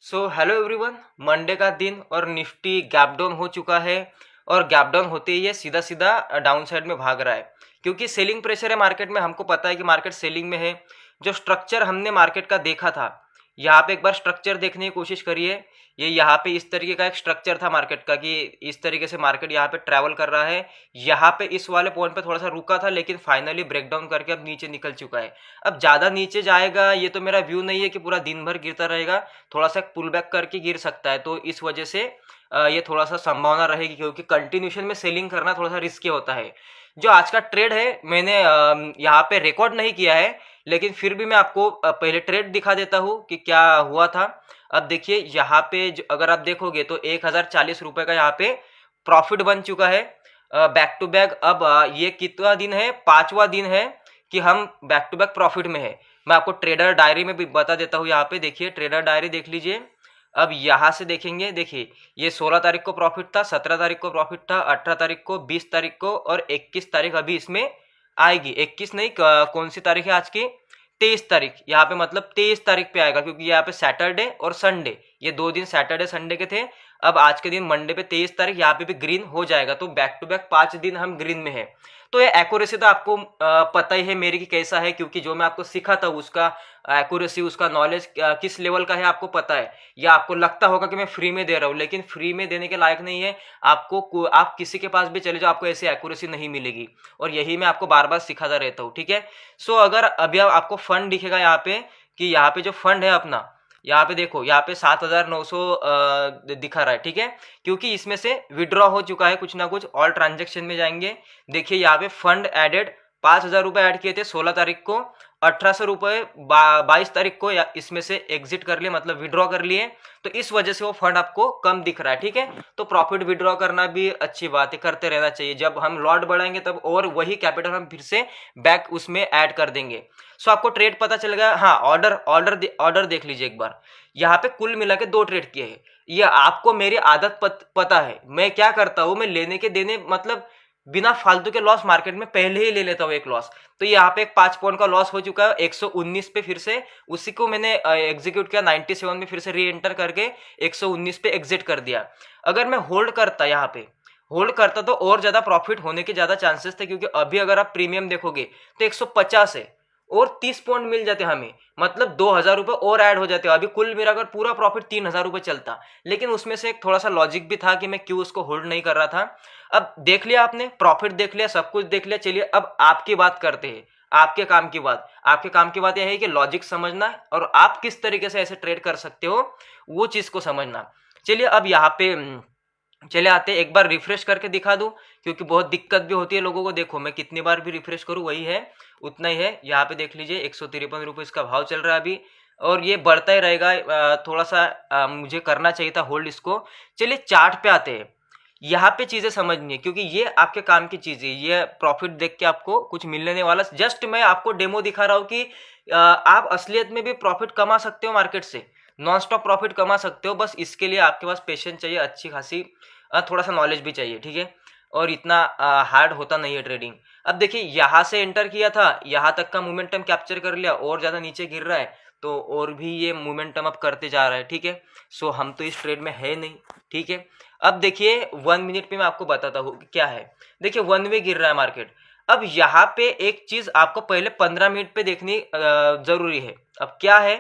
Hello everyone. Monday का दिन और निफ्टी गैप डाउन हो चुका है और गैप डाउन होते ही ये सीधा सीधा डाउन साइड में भाग रहा है क्योंकि सेलिंग प्रेशर है मार्केट में। हमको पता है कि मार्केट सेलिंग में है। जो स्ट्रक्चर हमने मार्केट का देखा था, यहाँ पे एक बार स्ट्रक्चर देखने की कोशिश करिए। ये यहाँ पे इस तरीके का एक स्ट्रक्चर था मार्केट का कि इस तरीके से मार्केट यहाँ पे ट्रैवल कर रहा है। यहाँ पे इस वाले पॉइंट पे थोड़ा सा रुका था लेकिन फाइनली ब्रेकडाउन करके अब नीचे निकल चुका है। अब ज़्यादा नीचे जाएगा ये तो मेरा व्यू नहीं है कि पूरा दिन भर गिरता रहेगा, थोड़ा सा पुल बैक करके गिर सकता है। तो इस वजह से ये थोड़ा सा संभावना रहेगी क्योंकि कंटिन्यूशन में सेलिंग करना थोड़ा सा रिस्की होता है। जो आज का ट्रेड है मैंने यहाँ पे रिकॉर्ड नहीं किया है, लेकिन फिर भी मैं आपको पहले ट्रेड दिखा देता हूँ कि क्या हुआ था। अब देखिए यहाँ पे अगर आप देखोगे तो 1040 रुपये का यहाँ पे प्रॉफिट बन चुका है बैक टू बैक। अब ये कितना दिन है, पांचवा दिन है कि हम बैक टू बैक प्रॉफिट में है। मैं आपको ट्रेडर डायरी में भी बता देता हूँ। यहाँ पे देखिए ट्रेडर डायरी देख लीजिए। अब यहाँ से देखेंगे, देखिए ये 16 तारीख को प्रॉफिट था, 17 तारीख को प्रॉफिट था, 18 तारीख को, 20 तारीख को और 21 तारीख अभी इसमें आएगी। 21 नहीं, कौन सी तारीख है आज की, 23 तारीख। यहाँ पे मतलब 23 तारीख पे आएगा क्योंकि यहाँ पे सैटरडे और संडे, ये 2 दिन सैटरडे संडे के थे। अब आज के दिन मंडे पे 23 तारीख यहाँ पे भी ग्रीन हो जाएगा। तो बैक टू बैक 5 दिन हम ग्रीन में है। तो ये एक्यूरेसी तो आपको पता ही है मेरी कि कैसा है, क्योंकि जो मैं आपको सिखा था उसका एक्यूरेसी, उसका नॉलेज किस लेवल का है आपको पता है। या आपको लगता होगा कि मैं फ्री में दे रहा हूँ, लेकिन फ्री में देने के लायक नहीं है। आप किसी के पास भी चले जाओ, आपको ऐसी एक्यूरेसी नहीं मिलेगी। और यही मैं आपको बार बार सिखाता रहता हूँ, ठीक है। अगर अभी आपको फंड दिखेगा यहाँ पे कि यहाँ पे जो फंड है अपना, यहाँ पे देखो, यहाँ पे 7,900 दिखा रहा है, ठीक है। क्योंकि इसमें से विड्रॉ हो चुका है कुछ ना कुछ। ऑल ट्रांजेक्शन में जाएंगे, देखिए यहाँ पे फंड एडेड 5,000 रुपये ऐड किए थे 16 तारीख को, 1,800 रुपये 22 तारीख को इसमें से एग्जिट कर लिए, मतलब विड्रॉ कर लिए। तो इस वजह से वो फंड आपको कम दिख रहा है, ठीक है। तो प्रॉफिट विड्रॉ करना भी अच्छी बात है, करते रहना चाहिए। जब हम लॉट बढ़ाएंगे तब और वही कैपिटल हम फिर से बैक उसमें ऐड कर देंगे। आपको ट्रेड पता चल गया। हाँ, ऑर्डर देख लीजिए एक बार। यहाँ पे कुल मिला के 2 ट्रेड किए हैं। ये आपको मेरी आदत पता है, मैं क्या करता हूँ, मैं लेने के देने मतलब बिना फालतू के लॉस मार्केट में पहले ही ले लेता हूँ एक लॉस। तो यहाँ पे एक 5 पॉइंट का लॉस हो चुका है 119 पे, फिर से उसी को मैंने एग्जीक्यूट किया 97 में, फिर से री एंटर करके 119 पे एग्जिट कर दिया। अगर मैं होल्ड करता तो और ज्यादा प्रॉफिट होने के ज्यादा चांसेस थे, क्योंकि अभी अगर आप प्रीमियम देखोगे तो 150 है और 30 पॉइंट मिल जाते हमें, मतलब 2,000 रुपये और ऐड हो जाते। अभी कुल मिलाकर पूरा प्रॉफिट 3,000 रुपये चलता। लेकिन उसमें से एक थोड़ा सा लॉजिक भी था कि मैं क्यों उसको होल्ड नहीं कर रहा था। अब देख लिया आपने, प्रॉफिट देख लिया, सब कुछ देख लिया। चलिए अब आपकी बात करते हैं, आपके काम की बात। आपके काम की बात यह है कि लॉजिक समझना और आप किस तरीके से ऐसे ट्रेड कर सकते हो वो चीज को समझना। चलिए अब यहाँ पे चले आते, एक बार रिफ्रेश करके दिखा दूं क्योंकि बहुत दिक्कत भी होती है लोगों को। देखो मैं कितनी बार भी रिफ्रेश करूं वही है, उतना ही है। यहाँ पे देख लीजिए 153 रुपये इसका भाव चल रहा है अभी, और ये बढ़ता ही रहेगा। थोड़ा सा मुझे करना चाहिए था होल्ड इसको। चलिए चार्ट पे आते हैं। यहाँ पे चीजें समझनी है क्योंकि ये आपके काम की चीज है। ये प्रॉफिट देख के आपको कुछ मिलने नहीं वाला। जस्ट मैं आपको डेमो दिखा रहा हूँ कि आप असलियत में भी प्रॉफिट कमा सकते हो, मार्केट से नॉन स्टॉप प्रॉफिट कमा सकते हो। बस इसके लिए आपके पास पेशेंस चाहिए, अच्छी खासी थोड़ा सा नॉलेज भी चाहिए, ठीक है। और इतना हार्ड होता नहीं है ट्रेडिंग। अब देखिए यहाँ से एंटर किया था, यहाँ तक का मोमेंटम कैप्चर कर लिया, और ज़्यादा नीचे गिर रहा है तो और भी ये मोमेंटम अब करते जा रहा है, ठीक है। हम तो इस ट्रेड में है नहीं, ठीक है। अब देखिए 1 मिनट पे मैं आपको बताता हूँ कि क्या है। देखिए 1 वे गिर रहा है मार्केट। अब यहाँ पे एक चीज आपको पहले 15 मिनट पे देखनी जरूरी है। अब क्या है,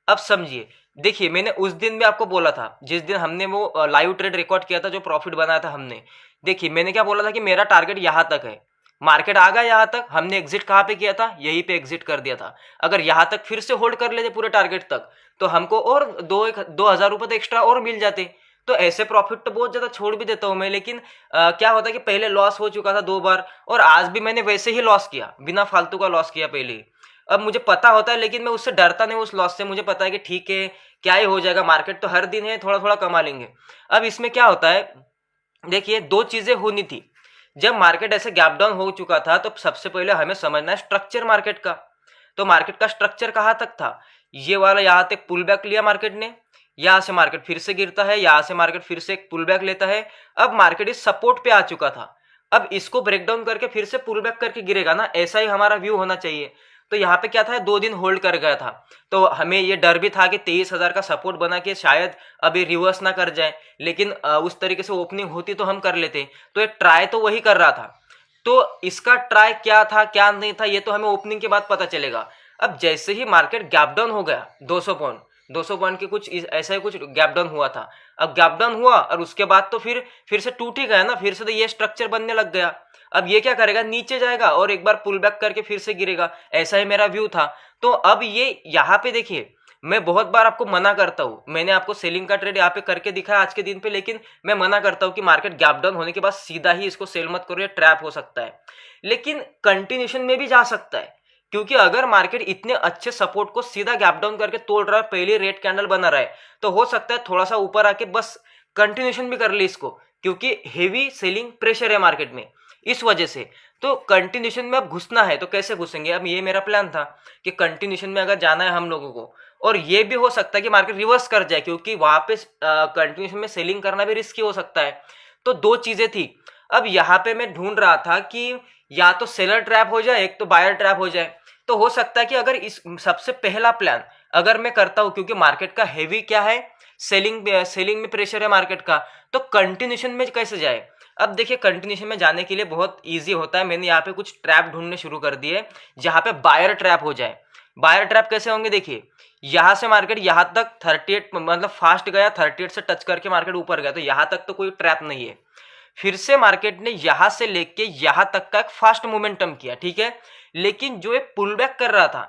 अब समझिए। देखिए मैंने उस दिन भी आपको बोला था, जिस दिन हमने वो लाइव ट्रेड रिकॉर्ड किया था, जो प्रॉफिट बनाया था हमने। देखिए मैंने क्या बोला था कि मेरा टारगेट यहाँ तक है। मार्केट आ गया यहाँ तक, हमने एग्जिट कहाँ पे किया था, यहीं पे एग्जिट कर दिया था। अगर यहाँ तक फिर से होल्ड कर लेते पूरे टारगेट तक तो हमको और 2,000 रुपये तो एक्स्ट्रा और मिल जाते। तो ऐसे प्रॉफिट तो बहुत ज्यादा छोड़ भी देता हूं मैं, लेकिन क्या होता है कि पहले लॉस हो चुका था 2 बार, और आज भी मैंने वैसे ही लॉस किया, बिना फालतू का लॉस किया पहले ही। अब मुझे पता होता है, लेकिन मैं उससे डरता नहीं उस लॉस से। मुझे पता है कि ठीक है, क्या ही हो जाएगा, मार्केट तो हर दिन है, थोड़ा थोड़ा कमा लेंगे। अब इसमें क्या होता है, देखिए 2 चीजें होनी थी। जब मार्केट ऐसे गैप डाउन हो चुका था तो सबसे पहले हमें समझना है स्ट्रक्चर मार्केट का। तो मार्केट का स्ट्रक्चर कहाँ तक था, ये वाला यहाँ तक पुल बैक लिया मार्केट ने, यहाँ से मार्केट फिर से गिरता है, यहाँ से मार्केट फिर से एक पुल बैक लेता है। अब मार्केट इस सपोर्ट पे आ चुका था, अब इसको ब्रेक डाउन करके फिर से पुल बैक करके गिरेगा ना, ऐसा ही हमारा व्यू होना चाहिए। तो यहाँ पे क्या था, 2 दिन होल्ड कर गया था। तो हमें ये डर भी था कि 23,000 का सपोर्ट बना के शायद अभी रिवर्स ना कर जाए, लेकिन उस तरीके से ओपनिंग होती तो हम कर लेते। तो ये ट्राई तो वही कर रहा था। तो इसका ट्राई क्या था क्या नहीं था ये तो हमें ओपनिंग के बाद पता चलेगा। अब जैसे ही मार्केट गैप डाउन हो गया 200 पॉइंट के कुछ ऐसा ही कुछ गैप डाउन हुआ था। अब गैप डाउन हुआ और उसके बाद तो फिर से टूट ही गया ना, फिर से तो ये स्ट्रक्चर बनने लग गया। अब ये क्या करेगा, नीचे जाएगा और एक बार पुल बैक करके फिर से गिरेगा, ऐसा ही मेरा व्यू था। तो अब ये यहाँ पे देखिए, मैं बहुत बार आपको मना करता हूँ, मैंने आपको सेलिंग का ट्रेड यहाँ पे करके दिखाया आज के दिन पे, लेकिन मैं मना करता हूँ कि मार्केट गैप डाउन होने के बाद सीधा ही इसको सेल मत करो, ये ट्रैप हो सकता है। लेकिन कंटिन्यूशन में भी जा सकता है, क्योंकि अगर मार्केट इतने अच्छे सपोर्ट को सीधा गैप डाउन करके तोड़ रहा है, पहले रेड कैंडल बना रहा है, तो हो सकता है थोड़ा सा ऊपर आके बस कंटिन्यूशन भी कर ले इसको, क्योंकि हेवी सेलिंग प्रेशर है मार्केट में इस वजह से। तो कंटिन्यूशन में अब घुसना है तो कैसे घुसेंगे, अब ये मेरा प्लान था कि कंटिन्यूशन में अगर जाना है हम लोगों को, और ये भी हो सकता है कि मार्केट रिवर्स कर जाए, क्योंकि वहां पे कंटिन्यूशन में सेलिंग करना भी रिस्की हो सकता है। तो 2 चीजें थी। अब यहाँ पे मैं ढूंढ रहा था कि या तो सेलर ट्रैप हो जाए, एक तो बायर ट्रैप हो जाए। तो हो सकता है कि अगर इस सबसे पहला प्लान अगर मैं करता हूं, क्योंकि मार्केट का हेवी क्या है, सेलिंग में प्रेशर है मार्केट का, तो कंटिन्यूशन में कैसे जाए। अब देखिए, कंटिन्यूशन में जाने के लिए बहुत इजी होता है, मैंने यहाँ पे कुछ ट्रैप ढूंढने शुरू कर दिए जहां पे बायर ट्रैप हो जाए। बायर ट्रैप कैसे होंगे, देखिए यहां से मार्केट यहां तक 38 मतलब फास्ट गया, 38 से टच करके मार्केट ऊपर गया, तो यहां तक तो कोई ट्रैप नहीं है। फिर से मार्केट ने यहां से लेके यहां तक का एक फास्ट मोमेंटम किया, ठीक है, लेकिन जो ये पुल बैक कर रहा था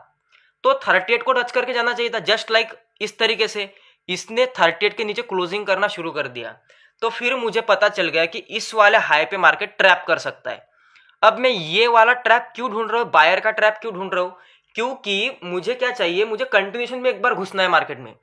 तो 38 को टच करके जाना चाहिए था, जस्ट लाइक इस तरीके से इसने 38 के नीचे क्लोजिंग करना शुरू कर दिया। तो फिर मुझे पता चल गया कि इस वाले हाई पे मार्केट ट्रैप कर सकता है। अब मैं ये वाला ट्रैप क्यों ढूंढ रहा हूँ, बायर का ट्रैप क्यों ढूंढ रहा हूँ, क्योंकि मुझे क्या चाहिए, मुझे कंटिन्यूशन में एक बार घुसना है मार्केट में।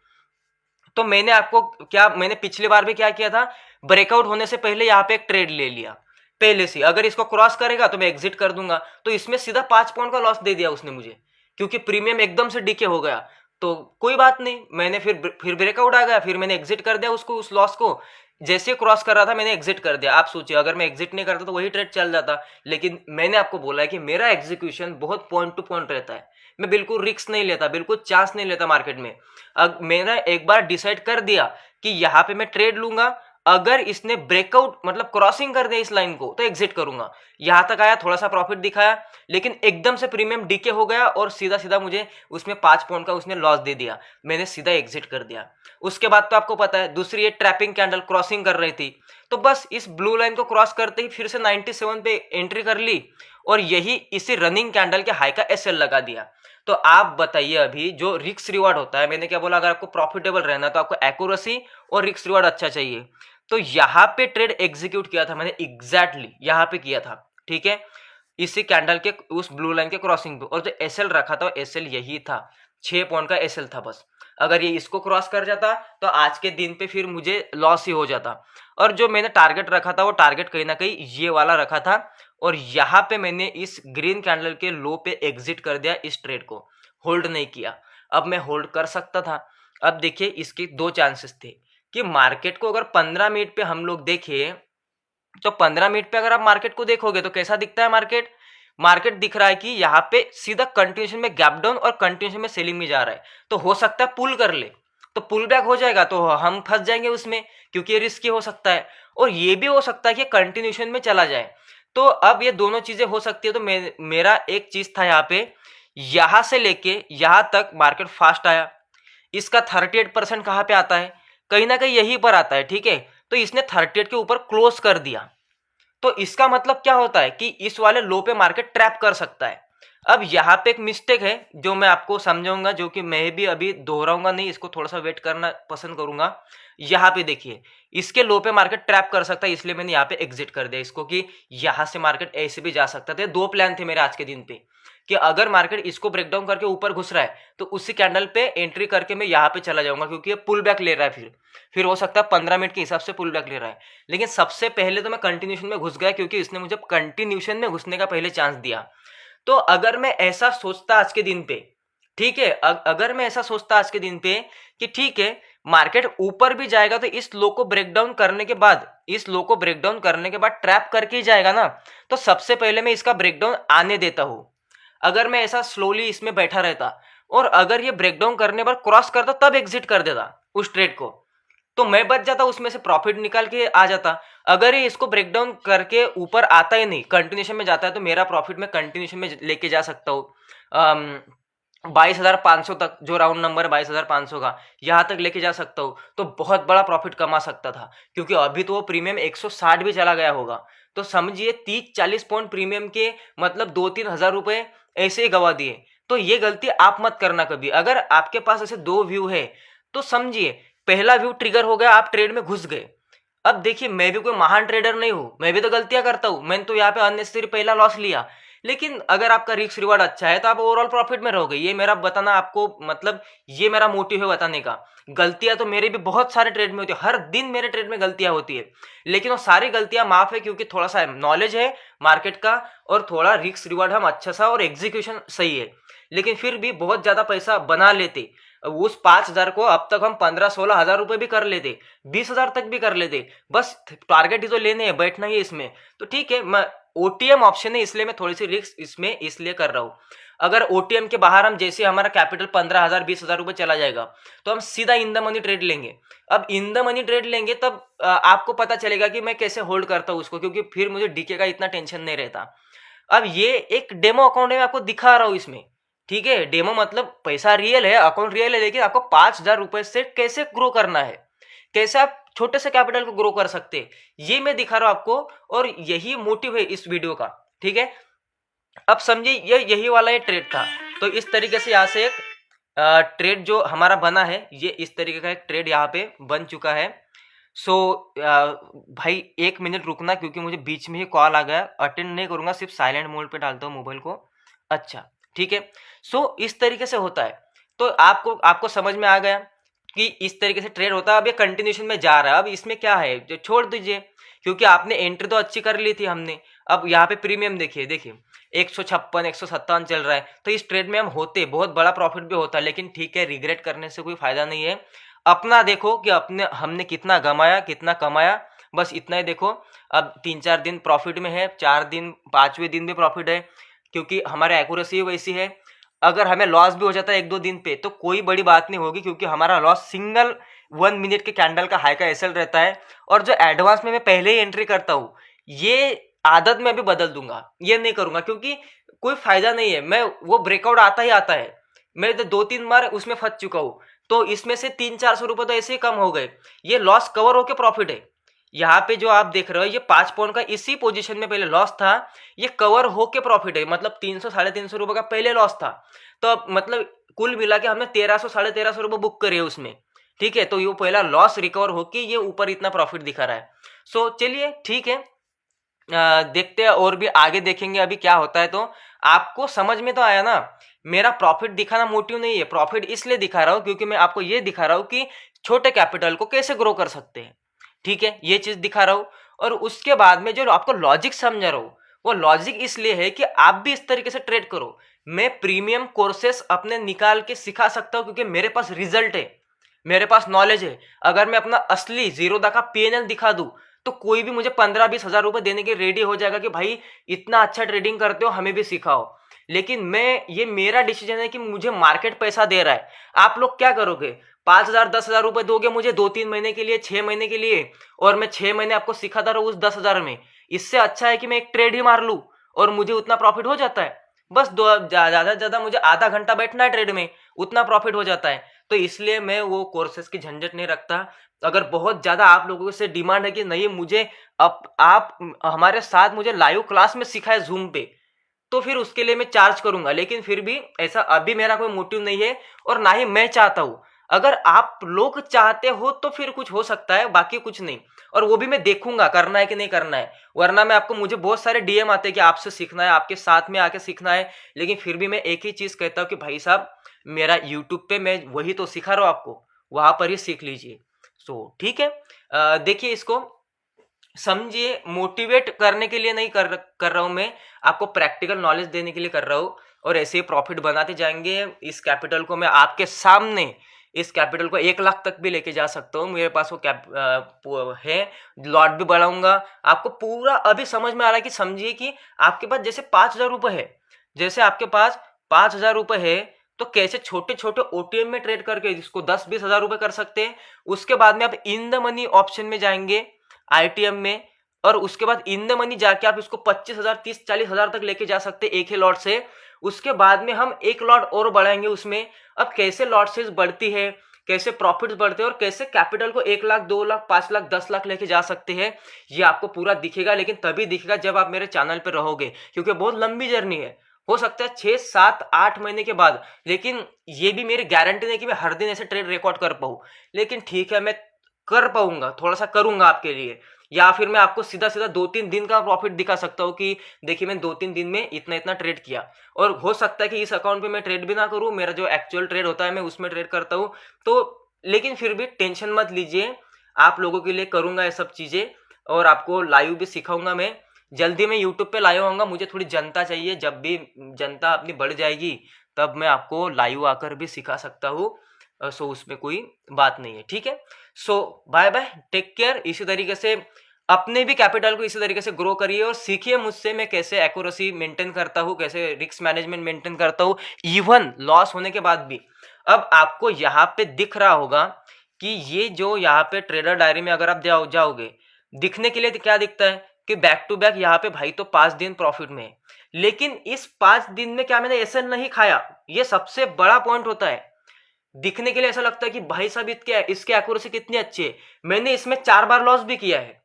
तो मैंने पिछली बार भी क्या किया था, ब्रेकआउट होने से पहले यहाँ पे एक ट्रेड ले लिया पहले से, अगर इसको क्रॉस करेगा तो मैं एग्जिट कर दूंगा। तो इसमें सीधा 5 पॉइंट का लॉस दे दिया उसने मुझे, क्योंकि प्रीमियम एकदम से डीके हो गया। तो कोई बात नहीं, मैंने फिर ब्रेकआउट आ गया, फिर मैंने एग्जिट कर दिया उसको, उस लॉस को जैसे क्रॉस कर रहा था मैंने एग्जिट कर दिया। आप सोचिए अगर मैं एग्जिट नहीं करता तो वही ट्रेड चल जाता। लेकिन मैंने आपको बोला है कि मेरा एग्जीक्यूशन बहुत पॉइंट टू पॉइंट रहता है, मैं बिल्कुल रिस्क नहीं लेता, बिल्कुल चांस नहीं लेता मार्केट में। अब मैंने एक बार डिसाइड कर दिया कि यहाँ पे मैं ट्रेड लूंगा, अगर इसने ब्रेकआउट मतलब क्रॉसिंग कर दिया इस लाइन को तो एग्जिट करूंगा। यहां तक आया, थोड़ा सा प्रॉफिट दिखाया, लेकिन एकदम से प्रीमियम डीके हो गया और सीधा सीधा मुझे उसमें 5 पॉइंट का उसने लॉस दे दिया, मैंने सीधा एग्जिट कर दिया। उसके बाद तो आपको पता है दूसरी ये ट्रैपिंग कैंडल क्रॉसिंग कर रही थी, तो बस इस ब्लू लाइन को क्रॉस करते ही फिर से 97 पे एंट्री कर ली और यही इसी रनिंग कैंडल के हाई का एसएल लगा दिया। तो आप बताइए, अभी जो रिस्क रिवार्ड होता है, मैंने क्या बोला, अगर आपको प्रॉफिटेबल रहना तो आपको एक्यूरेसी और रिस्क रिवार्ड अच्छा चाहिए। तो यहाँ पे ट्रेड एग्जीक्यूट किया था मैंने, एग्जैक्टली यहाँ पे किया था, ठीक है, इसी कैंडल के उस ब्लू लाइन के क्रॉसिंग पे, और जो एसएल रखा था एसएल यही था, 6 पॉइंट का एसएल था बस। अगर ये इसको क्रॉस कर जाता तो आज के दिन पे फिर मुझे लॉस ही हो जाता। और जो मैंने टारगेट रखा था वो टारगेट कहीं ना कहीं ये वाला रखा था, और यहाँ पे मैंने इस ग्रीन कैंडल के लो पे एग्जिट कर दिया, इस ट्रेड को होल्ड नहीं किया। अब मैं होल्ड कर सकता था। अब देखिए इसके 2 चांसेस थे कि मार्केट को अगर 15 मिनट पे हम लोग देखें तो 15 मिनट पे अगर आप मार्केट को देखोगे तो कैसा दिखता है मार्केट दिख रहा है कि यहाँ पे सीधा कंटिन्यूशन में गैप डाउन और कंटिन्यूशन में सेलिंग में जा रहा है। तो हो सकता है पुल कर ले, तो पुल बैक हो जाएगा तो हम फंस जाएंगे उसमें, क्योंकि ये रिस्की हो सकता है। और ये भी हो सकता है कि कंटिन्यूशन में चला जाए। तो अब ये दोनों चीजें हो सकती है। तो मेरा एक चीज था यहाँ पे, यहां से लेके यहां तक मार्केट फास्ट आया, इसका 38% कहाँ पे आता है, कहीं ना कहीं यहीं पर आता है, ठीक है। तो इसने 38 के ऊपर क्लोज कर दिया, तो इसका मतलब क्या होता है कि इस वाले लो पे मार्केट ट्रैप कर सकता है। अब यहाँ पे एक मिस्टेक है जो मैं आपको समझाऊंगा, जो कि मैं भी अभी दोहराऊंगा नहीं, इसको थोड़ा सा वेट करना पसंद करूंगा। यहाँ पे देखिए इसके लो पे मार्केट ट्रैप कर सकता है, इसलिए मैंने यहाँ पे एग्जिट कर दिया इसको, कि यहाँ से मार्केट ऐसे भी जा सकता था। 2 प्लान थे मेरे आज के दिन पे, कि अगर मार्केट इसको ब्रेकडाउन करके ऊपर घुस रहा है तो उसी कैंडल पे एंट्री करके मैं यहाँ पे चला जाऊंगा, क्योंकि ये पुल बैक ले रहा है, फिर हो सकता है 15 मिनट के हिसाब से पुल बैक ले रहा है। लेकिन सबसे पहले तो मैं कंटिन्यूशन में घुस गया, क्योंकि इसने मुझे कंटिन्यूशन में घुसने का पहले चांस दिया। तो अगर मैं ऐसा सोचता आज के दिन पे, ठीक है, अगर मैं ऐसा सोचता आज के दिन पे कि ठीक है मार्केट ऊपर भी जाएगा तो इस लो को ब्रेकडाउन करने के बाद ट्रैप करके ही जाएगा ना, तो सबसे पहले मैं इसका ब्रेकडाउन आने देता हूं। अगर मैं ऐसा स्लोली इसमें बैठा रहता और अगर ये ब्रेकडाउन करने पर क्रॉस करता तब एग्जिट कर देता उस ट्रेड को, तो मैं बच जाता, उसमें से प्रॉफिट निकाल के आ जाता। अगर ये इसको ब्रेकडाउन करके ऊपर आता ही नहीं, कंटिन्यूशन में जाता है, तो मेरा प्रॉफिट मैं कंटिन्यूशन में लेके जा सकता हूँ 22,500 तक, जो राउंड नंबर है 22,500 का, यहाँ तक लेके जा सकता हूँ, तो बहुत बड़ा प्रॉफिट कमा सकता था। क्योंकि अभी तो वो प्रीमियम 160 भी चला गया होगा, तो समझिए 30-40 पॉइंट प्रीमियम के मतलब 2-3 हज़ार रुपए ऐसे ही गवा दिए। तो ये गलती आप मत करना कभी। अगर आपके पास ऐसे 2 व्यू है तो समझिए पहला व्यू ट्रिगर हो गया, आप ट्रेड में घुस गए। अब देखिए मैं भी कोई महान ट्रेडर नहीं हूं, मैं भी तो गलतियां करता हूं, मैंने तो यहाँ पे अननेसेसरी पहला लॉस लिया। लेकिन अगर आपका रिस्क रिवार्ड अच्छा है तो आप ओवरऑल प्रॉफिट में रहोगे। ये मेरा बताना आपको, मतलब ये मेरा मोटिव है बताने का। गलतियां तो मेरे भी बहुत सारे ट्रेड में होती है, हर दिन मेरे ट्रेड में गलतियां होती है, लेकिन वो सारी गलतियां माफ है क्योंकि थोड़ा सा नॉलेज है मार्केट का और थोड़ा रिस्क रिवार्ड हम अच्छा सा और एग्जीक्यूशन सही है। लेकिन फिर भी बहुत ज्यादा पैसा बना लेते, उस 5,000 को अब तक हम 15-16 हज़ार रुपए भी कर लेते, 20,000 तक भी कर लेते। बस टारगेट ही तो लेने हैं, बैठना ही है इसमें। तो ठीक है, मैं ओटीएम ऑप्शन है इसलिए मैं थोड़ी सी रिस्क इसमें इसलिए कर रहा हूँ। अगर ओटीएम के बाहर हम जैसे हमारा कैपिटल 15,000 20,000 रुपए चला जाएगा तो हम सीधा इन द मनी ट्रेड लेंगे। अब इन द मनी ट्रेड लेंगे तब आपको पता चलेगा कि मैं कैसे होल्ड करता हूँ उसको, क्योंकि फिर मुझे डीके का इतना टेंशन नहीं रहता। अब ये एक डेमो अकाउंट है, मैं आपको दिखा रहा हूँ इसमें, ठीक है। डेमो मतलब पैसा रियल है, अकाउंट रियल है, लेकिन आपको 5,000 रुपए से कैसे ग्रो करना है, कैसे आप छोटे से कैपिटल को ग्रो कर सकते हैं, ये मैं दिखा रहा हूं आपको। और यही मोटिव है इस वीडियो का, ठीक है। अब समझिए ये यही वाला ये ट्रेड था। तो इस तरीके से यहाँ से एक ट्रेड जो हमारा बना है, ये इस तरीके का एक ट्रेड यहाँ पे बन चुका है। सो भाई 1 मिनट रुकना, क्योंकि मुझे बीच में ही कॉल आ गया, अटेंड नहीं करूंगा, सिर्फ साइलेंट मोड पे डालता हूँ मोबाइल को। अच्छा ठीक है। सो इस तरीके से होता है। तो आपको समझ में आ गया कि इस तरीके से ट्रेड होता है। अब ये कंटिन्यूशन में जा रहा है, अब इसमें क्या है जो छोड़ दीजिए, क्योंकि आपने एंट्री तो अच्छी कर ली थी हमने। अब यहाँ पे प्रीमियम देखिए 156 157 चल रहा है, तो इस ट्रेड में हम होते, बहुत बड़ा प्रॉफिट भी होता, लेकिन ठीक है, रिग्रेट करने से कोई फायदा नहीं है। अपना देखो कि हमने कितना गमाया कितना कमाया, बस इतना ही देखो। अब 3-4 दिन प्रॉफिट में है, 4 दिन 5वें दिन भी प्रॉफिट है, क्योंकि हमारी एक्यूरेसी वैसी है। अगर हमें लॉस भी हो जाता है 1-2 दिन पे तो कोई बड़ी बात नहीं होगी, क्योंकि हमारा लॉस सिंगल 1 मिनट के कैंडल का हाई का एसएल रहता है। और जो एडवांस में मैं पहले ही एंट्री करता हूँ, ये आदत में भी बदल दूंगा, ये नहीं करूंगा, क्योंकि कोई फायदा नहीं है। मैं वो ब्रेकआउट आता ही आता है, मैं तो 2-3 बार उसमें फंस चुका हूँ, तो इसमें से 300-400 रुपए तो ऐसे ही कम हो गए। ये लॉस कवर होके प्रॉफिट है। यहाँ पे जो आप देख रहे हो ये 5 पॉइंट का इसी पोजीशन में पहले लॉस था, ये कवर होके प्रॉफिट है, मतलब 300-350 रुपए का पहले लॉस था। तो अब मतलब कुल मिला के हमने 1,300-1,500 रुपए बुक करे उसमें, ठीक है। तो ये पहला लॉस रिकवर होके ये ऊपर इतना प्रॉफिट दिखा रहा है। सो चलिए ठीक है, देखते हैं और भी आगे देखेंगे अभी क्या होता है। तो आपको समझ में तो आया ना, मेरा प्रॉफिट दिखाना मोटिव नहीं है, प्रॉफिट इसलिए दिखा रहा हूं क्योंकि मैं आपको ये दिखा रहा हूं कि छोटे कैपिटल को कैसे ग्रो कर सकते हैं, ठीक है, ये चीज दिखा रहा हूं। और उसके बाद में जो आपको लॉजिक समझा रहा हूं, वो लॉजिक इसलिए है कि आप भी इस तरीके से ट्रेड करो। मैं प्रीमियम कोर्सेस अपने निकाल के सिखा सकता हूं, क्योंकि मेरे पास रिजल्ट है, मेरे पास नॉलेज है। अगर मैं अपना असली जीरोधा का पीएनएल दिखा दूं तो कोई भी मुझे 15-20 हजार रुपए देने के रेडी हो जाएगा कि भाई इतना अच्छा ट्रेडिंग करते हो, हमें भी सिखाओ। लेकिन ये मेरा डिसीजन है कि मुझे मार्केट पैसा दे रहा है। आप लोग क्या करोगे, 5,000 10,000 रुपए दोगे मुझे 2-3 महीने के लिए, 6 महीने के लिए, और मैं 6 महीने आपको सिखाता रहूं उस 10,000 में। इससे अच्छा है कि मैं एक ट्रेड ही मार लूं और मुझे उतना प्रॉफिट हो जाता है। बस ज्यादा से ज्यादा मुझे आधा घंटा बैठना है ट्रेड में, उतना प्रॉफिट हो जाता है। तो इसलिए मैं वो कोर्सेस की झंझट नहीं रखता। अगर बहुत ज्यादा आप लोगों से डिमांड है कि नहीं मुझे आप हमारे साथ मुझे लाइव क्लास में सिखाए जूम पे, तो फिर उसके लिए मैं चार्ज करूंगा। लेकिन फिर भी ऐसा अभी मेरा कोई मोटिव नहीं है और ना ही मैं चाहता हूं। अगर आप लोग चाहते हो तो फिर कुछ हो सकता है, बाकी कुछ नहीं। और वो भी मैं देखूंगा करना है कि नहीं करना है, वरना मैं आपको, मुझे बहुत सारे डीएम आते हैं कि आपसे सीखना है, आपके साथ में आके सीखना है। लेकिन फिर भी मैं एक ही चीज कहता हूँ कि भाई साहब, मेरा यूट्यूब पे मैं वही तो सिखा रहा हूँ आपको, वहां पर ही सीख लीजिए। सो ठीक है, देखिए इसको समझिए, मोटिवेट करने के लिए नहीं कर रहा हूं मैं, आपको प्रैक्टिकल नॉलेज देने के लिए कर रहा हूं। और ऐसे ही प्रॉफिट बनाते जाएंगे। इस कैपिटल को मैं आपके सामने, इस कैपिटल को 1 लाख तक भी लेके जा सकता हूँ, मेरे पास वो है। लॉट भी बढ़ाऊंगा। आपको पूरा अभी समझ में आ रहा है कि समझिए कि आपके पास जैसे 5,000 रुपए है, जैसे आपके पास 5,000 रुपये है, तो कैसे छोटे छोटे ओटीएम में ट्रेड करके इसको 10-20 हज़ार रुपये कर सकते हैं। उसके बाद में आप इन द मनी ऑप्शन में जाएंगे आईटीएम में, और उसके बाद इन द मनी जाके आप इसको 25,000, 30-40 हज़ार तक लेके जा सकते हैं एक ही लॉट से। उसके बाद में हम एक लॉट और बढ़ाएंगे उसमें। अब कैसे लॉट साइज बढ़ती है, कैसे प्रॉफिट्स बढ़ते हैं और कैसे कैपिटल को 1 लाख, 2 लाख, 5 लाख, 10 लाख लेके जा सकते हैं, ये आपको पूरा दिखेगा। लेकिन तभी दिखेगा जब आप मेरे चैनल पे रहोगे, क्योंकि बहुत लंबी जर्नी है। हो सकता है 6, 7, 8 महीने के बाद, लेकिन ये भी मेरी गारंटी नहीं कि मैं हर दिन ऐसे ट्रेड रिकॉर्ड कर पाऊँ। लेकिन ठीक है, मैं कर पाऊंगा, थोड़ा सा करूंगा आपके लिए, या फिर मैं आपको सीधा सीधा 2-3 दिन का प्रॉफिट दिखा सकता हूँ कि देखिए मैंने 2-3 दिन में इतना इतना ट्रेड किया। और हो सकता है कि इस अकाउंट पे मैं ट्रेड भी ना करूँ, मेरा जो एक्चुअल ट्रेड होता है मैं उसमें ट्रेड करता हूँ। तो लेकिन फिर भी टेंशन मत लीजिए, आप लोगों के लिए करूंगा ये सब चीज़ें, और आपको लाइव भी सिखाऊंगा मैं। जल्दी मैं यूट्यूब पे लाइव आऊँगा, मुझे थोड़ी जनता चाहिए। जब भी जनता अपनी बढ़ जाएगी तब मैं आपको लाइव आकर भी सिखा सकता हूँ। सो उसमें कोई बात नहीं है, ठीक है। सो बाय बाय, टेक केयर। इसी तरीके से अपने भी कैपिटल को इसी तरीके से ग्रो करिए और सीखिए मुझसे मैं कैसे एक्यूरेसी मेंटेन करता हूँ, कैसे रिस्क मैनेजमेंट मेंटेन करता हूँ, इवन लॉस होने के बाद भी। अब आपको यहाँ पे दिख रहा होगा कि ये जो यहाँ पे ट्रेडर डायरी में अगर आप जाओगे, दिखने के लिए क्या दिखता है कि बैक टू बैक यहाँ पे भाई तो 5 दिन प्रॉफिट में है। लेकिन इस 5 दिन में क्या मैंने एसएल नहीं खाया, ये सबसे बड़ा पॉइंट होता है। दिखने के लिए ऐसा लगता है कि भाई साहब इसके एक्यूरेसी कितनी अच्छी है, मैंने इसमें 4 बार लॉस भी किया है,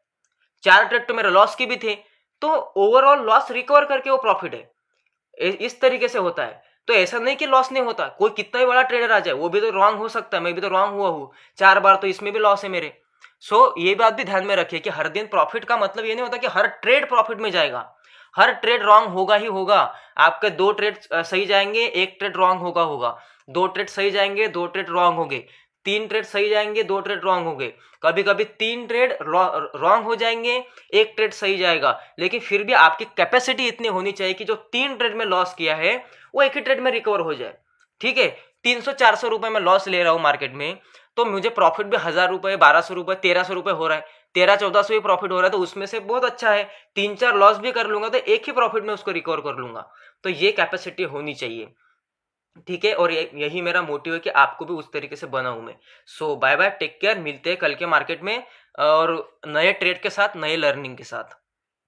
4 ट्रेड तो मेरे लॉस की भी थे, तो ओवरऑल लॉस रिकवर करके वो प्रॉफिट है। इस तरीके से होता है। तो ऐसा नहीं कि लॉस नहीं होता, कोई कितना ही बड़ा ट्रेडर आ जाए वो भी तो रॉन्ग हो सकता है, मैं भी तो रॉन्ग हुआ हूँ 4 बार, तो इसमें भी लॉस है मेरे। सो ये बात भी ध्यान में रखिए कि हर दिन प्रॉफिट का मतलब ये नहीं होता कि हर ट्रेड प्रॉफिट में जाएगा। हर ट्रेड रॉन्ग होगा ही होगा। आपके 2 ट्रेड सही जाएंगे, 1 ट्रेड रॉन्ग होगा। 2 ट्रेड सही जाएंगे, 2 ट्रेड रॉन्ग होंगे। 3 ट्रेड सही जाएंगे, 2 ट्रेड रॉन्ग होंगे। कभी कभी 3 ट्रेड रॉन्ग हो जाएंगे, 1 ट्रेड सही जाएगा। लेकिन फिर भी आपकी कैपेसिटी इतनी होनी चाहिए कि जो 3 ट्रेड में लॉस किया है वो एक ही ट्रेड में रिकवर हो जाए, ठीक है। 300-400 रुपए में लॉस ले रहा हूँ मार्केट में, तो मुझे प्रॉफिट भी 1,000 रुपए, 1,200 रुपए, 1,300 रुपए हो रहा है, 1300-1400 ही प्रॉफिट हो रहा है, तो उसमें से बहुत अच्छा है। 3-4 लॉस भी कर लूंगा तो एक ही प्रॉफिट में उसको रिकवर कर लूंगा। तो ये कैपेसिटी होनी चाहिए, ठीक है। और यही मेरा मोटिव है कि आपको भी उस तरीके से बनाऊं मैं। सो बाय बाय, टेक केयर, मिलते हैं कल के मार्केट में और नए ट्रेड के साथ, नए लर्निंग के साथ।